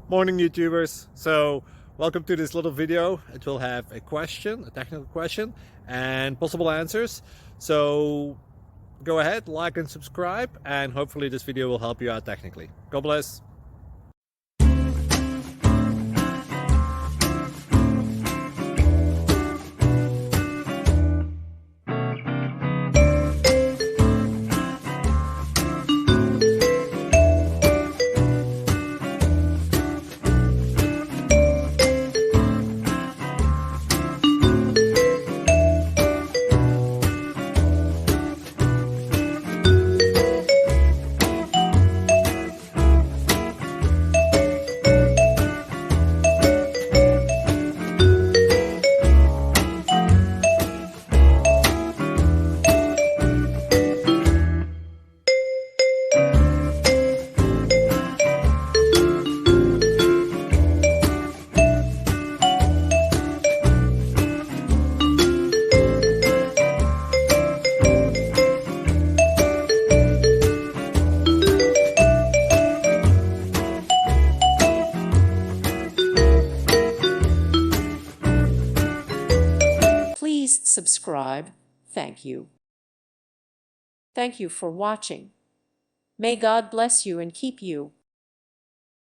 Morning YouTubers. So welcome to this little video. It will have a question, a technical question, and possible answers. So go ahead, like and subscribe, and hopefully this video will help you out technically. God bless. Please subscribe. Thank you. Thank you for watching. May God bless you and keep you.